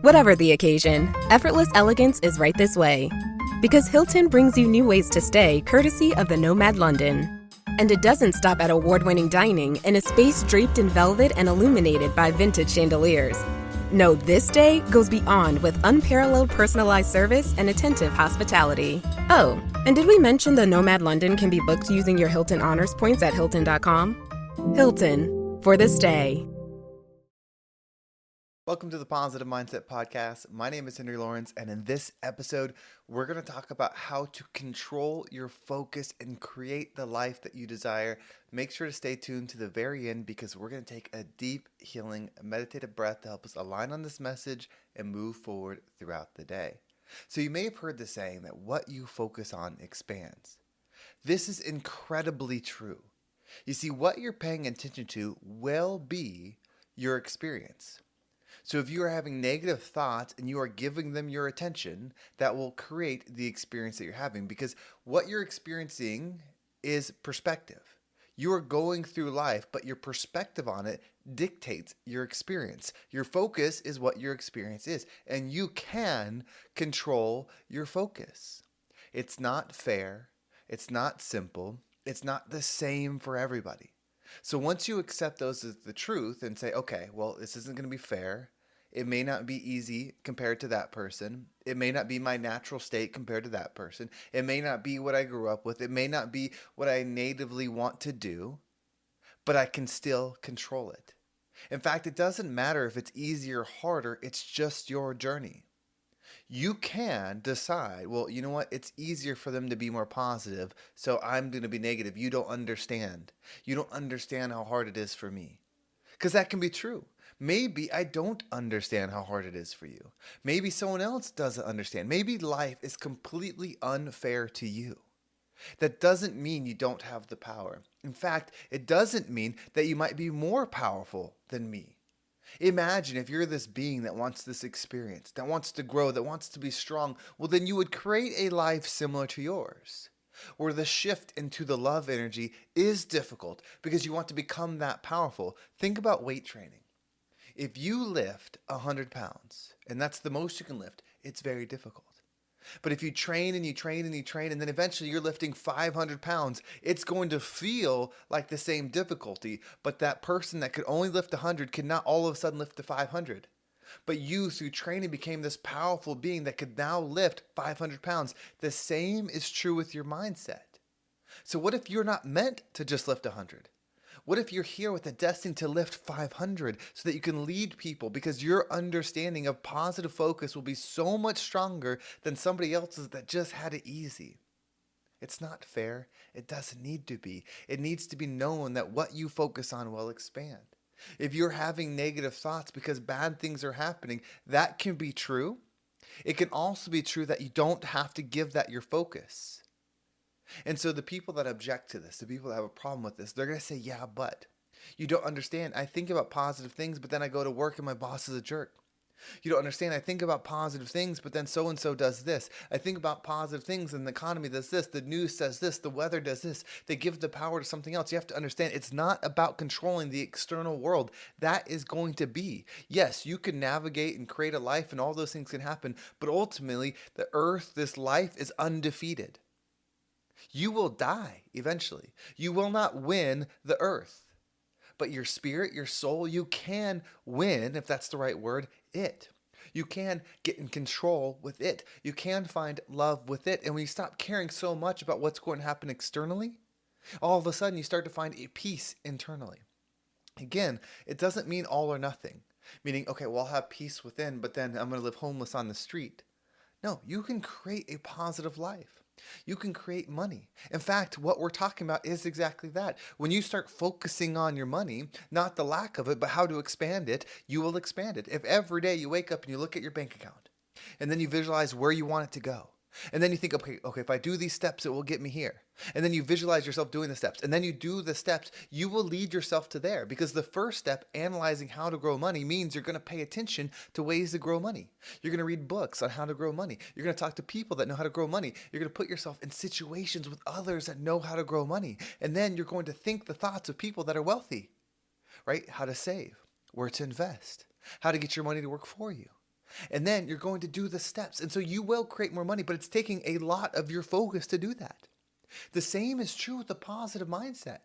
Whatever the occasion, effortless elegance is right this way. Because Hilton brings you new ways to stay courtesy of the Nomad London. And it doesn't stop at award-winning dining in a space draped in velvet and illuminated by vintage chandeliers. No, this day goes beyond with unparalleled personalized service and attentive hospitality. Oh, and did we mention the Nomad London can be booked using your Hilton Honors points at Hilton.com? Hilton, for the stay. Welcome to the Positive Mindset Podcast. My name is Henry Lawrence, and in this episode, we're going to talk about how to control your focus and create the life that you desire. Make sure to stay tuned to the very end because we're going to take a deep, healing, meditative breath to help us align on this message and move forward throughout the day. So you may have heard the saying that what you focus on expands. This is incredibly true. You see, what you're paying attention to will be your experience. So if you are having negative thoughts and you are giving them your attention, that will create the experience that you're having, because what you're experiencing is perspective. You are going through life, but your perspective on it dictates your experience. Your focus is what your experience is, and you can control your focus. It's not fair. It's not simple. It's not the same for everybody. So once you accept those as the truth and say, okay, well, this isn't going to be fair. It may not be easy compared to that person. It may not be my natural state compared to that person. It may not be what I grew up with. It may not be what I natively want to do, but I can still control it. In fact, it doesn't matter if it's easy or harder. It's just your journey. You can decide, well, you know what? It's easier for them to be more positive, so I'm going to be negative. You don't understand. You don't understand how hard it is for me. Because that can be true. Maybe I don't understand how hard it is for you. Maybe someone else doesn't understand. Maybe life is completely unfair to you. That doesn't mean you don't have the power. In fact, it doesn't mean that you might be more powerful than me. Imagine if you're this being that wants this experience, that wants to grow, that wants to be strong, well, then you would create a life similar to yours, where the shift into the love energy is difficult because you want to become that powerful. Think about weight training. If you lift 100 pounds, and that's the most you can lift, it's very difficult. But if you train and you train and you train, and then eventually you're lifting 500 pounds, it's going to feel like the same difficulty. But that person that could only lift 100 could not all of a sudden lift to 500. But you, through training, became this powerful being that could now lift 500 pounds. The same is true with your mindset. So what if you're not meant to just lift 100? What if you're here with a destiny to lift 500 so that you can lead people, because your understanding of positive focus will be so much stronger than somebody else's that just had it easy? It's not fair. It doesn't need to be. It needs to be known that what you focus on will expand. If you're having negative thoughts because bad things are happening, that can be true. It can also be true that you don't have to give that your focus. And so the people that object to this, the people that have a problem with this, they're going to say, yeah, but you don't understand. I think about positive things, but then I go to work and my boss is a jerk. You don't understand. I think about positive things, but then so-and-so does this. I think about positive things and the economy does this. The news says this. The weather does this. They give the power to something else. You have to understand, it's not about controlling the external world. That is going to be. Yes, you can navigate and create a life and all those things can happen, but ultimately the earth, this life is undefeated. You will die eventually. You will not win the earth. But your spirit, your soul, you can win, if that's the right word, it. You can get in control with it. You can find love with it. And when you stop caring so much about what's going to happen externally, all of a sudden you start to find a peace internally. Again, it doesn't mean all or nothing. Meaning, okay, well, I'll have peace within, but then I'm going to live homeless on the street. No, you can create a positive life. You can create money. In fact, what we're talking about is exactly that. When you start focusing on your money, not the lack of it, but how to expand it, you will expand it. If every day you wake up and you look at your bank account, and then you visualize where you want it to go, and then you think, okay, if I do these steps, it will get me here. And then you visualize yourself doing the steps. And then you do the steps. You will lead yourself to there. Because the first step, analyzing how to grow money, means you're going to pay attention to ways to grow money. You're going to read books on how to grow money. You're going to talk to people that know how to grow money. You're going to put yourself in situations with others that know how to grow money. And then you're going to think the thoughts of people that are wealthy, right? How to save, where to invest, how to get your money to work for you. And then you're going to do the steps. And so you will create more money, but it's taking a lot of your focus to do that. The same is true with the positive mindset.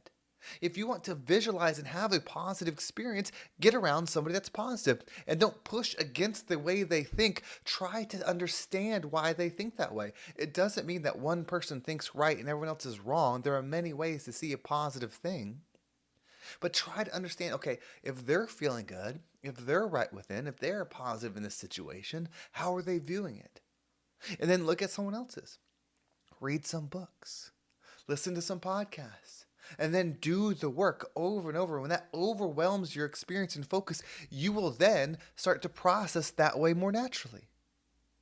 If you want to visualize and have a positive experience, get around somebody that's positive and don't push against the way they think. Try to understand why they think that way. It doesn't mean that one person thinks right and everyone else is wrong. There are many ways to see a positive thing. But try to understand, okay, if they're feeling good, if they're right within, if they're positive in this situation, how are they viewing it? And then look at someone else's. Read some books. Listen to some podcasts. And then do the work over and over. When that overwhelms your experience and focus, you will then start to process that way more naturally.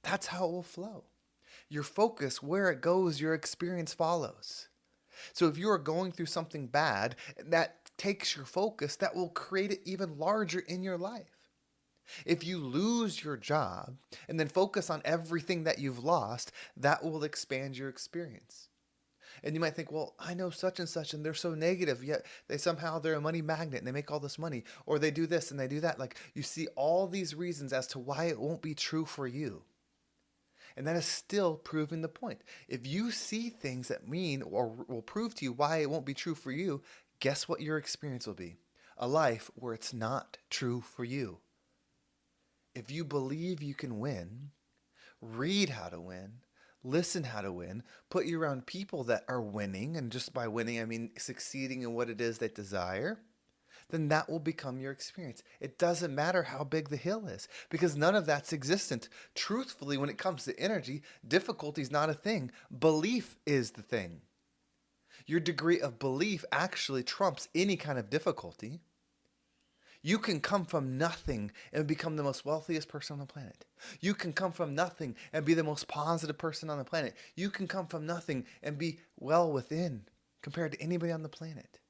That's how it will flow. Your focus, where it goes, your experience follows. So if you are going through something bad that takes your focus, that will create it even larger in your life. If you lose your job and then focus on everything that you've lost, that will expand your experience. And you might think, well, I know such and they're so negative, yet they're a money magnet and they make all this money, or they do this and they do that. Like, you see all these reasons as to why it won't be true for you. And that is still proving the point. If you see things that mean or will prove to you why it won't be true for you, guess what your experience will be? A life where it's not true for you. If you believe you can win, read how to win, listen how to win, put you around people that are winning, and just by winning I mean succeeding in what it is they desire, then that will become your experience. It doesn't matter how big the hill is, because none of that's existent. Truthfully, when it comes to energy, difficulty is not a thing. Belief is the thing. Your degree of belief actually trumps any kind of difficulty. You can come from nothing and become the most wealthiest person on the planet. You can come from nothing and be the most positive person on the planet. You can come from nothing and be well within compared to anybody on the planet.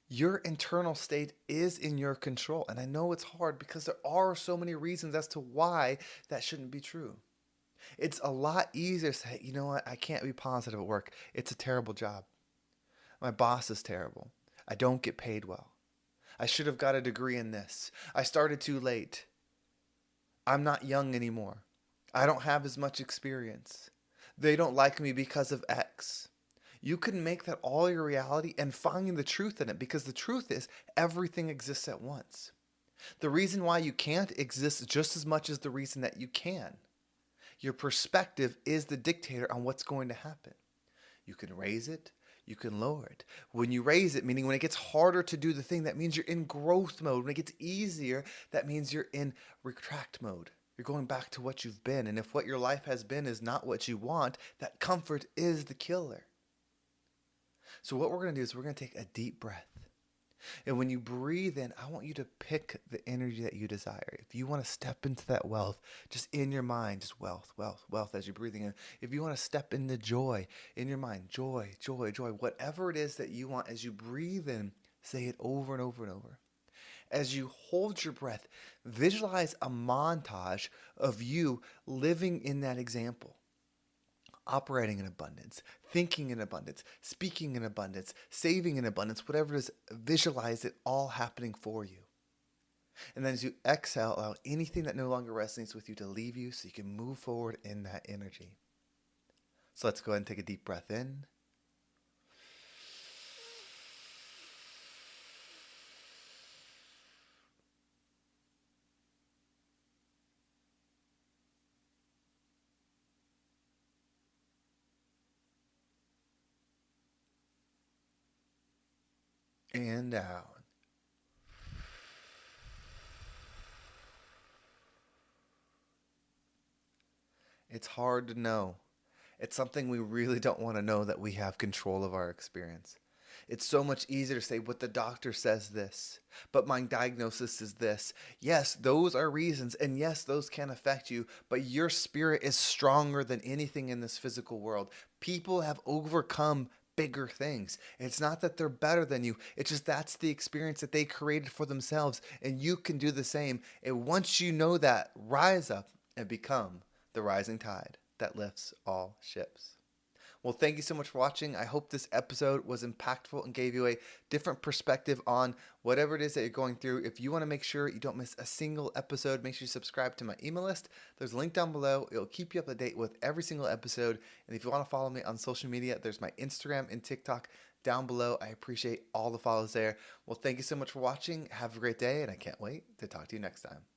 Your internal state is in your control. And I know it's hard because there are so many reasons as to why that shouldn't be true. It's a lot easier to say, you know what, I can't be positive at work. It's a terrible job. My boss is terrible. I don't get paid well. I should have got a degree in this. I started too late. I'm not young anymore. I don't have as much experience. They don't like me because of X. You can make that all your reality and find the truth in it, because the truth is everything exists at once. The reason why you can't exists just as much as the reason that you can. Your perspective is the dictator on what's going to happen. You can raise it. You can lower it. When you raise it, meaning when it gets harder to do the thing, that means you're in growth mode. When it gets easier, that means you're in retract mode. You're going back to what you've been. And if what your life has been is not what you want, that comfort is the killer. So what we're going to do is we're going to take a deep breath. And when you breathe in, I want you to pick the energy that you desire. If you want to step into that wealth, just in your mind, just wealth, wealth, wealth as you're breathing in. If you want to step into joy in your mind, joy, joy, joy, whatever it is that you want, as you breathe in, say it over and over and over. As you hold your breath, visualize a montage of you living in that example. Operating in abundance, thinking in abundance, speaking in abundance, saving in abundance, whatever it is, visualize it all happening for you. And then as you exhale, allow anything that no longer resonates with you to leave you so you can move forward in that energy. So let's go ahead and take a deep breath in. And out. It's hard to know. It's something we really don't want to know, that we have control of our experience. It's so much easier to say, what the doctor says this, but my diagnosis is this. Yes, those are reasons, and yes, those can affect you, but your spirit is stronger than anything in this physical world. People have overcome bigger things. It's not that they're better than you. It's just that's the experience that they created for themselves, and you can do the same. And once you know that, rise up and become the rising tide that lifts all ships. Well, thank you so much for watching. I hope this episode was impactful and gave you a different perspective on whatever it is that you're going through. If you want to make sure you don't miss a single episode, make sure you subscribe to my email list. There's a link down below. It'll keep you up to date with every single episode. And if you want to follow me on social media, there's my Instagram and TikTok down below. I appreciate all the follows there. Well, thank you so much for watching. Have a great day, and I can't wait to talk to you next time.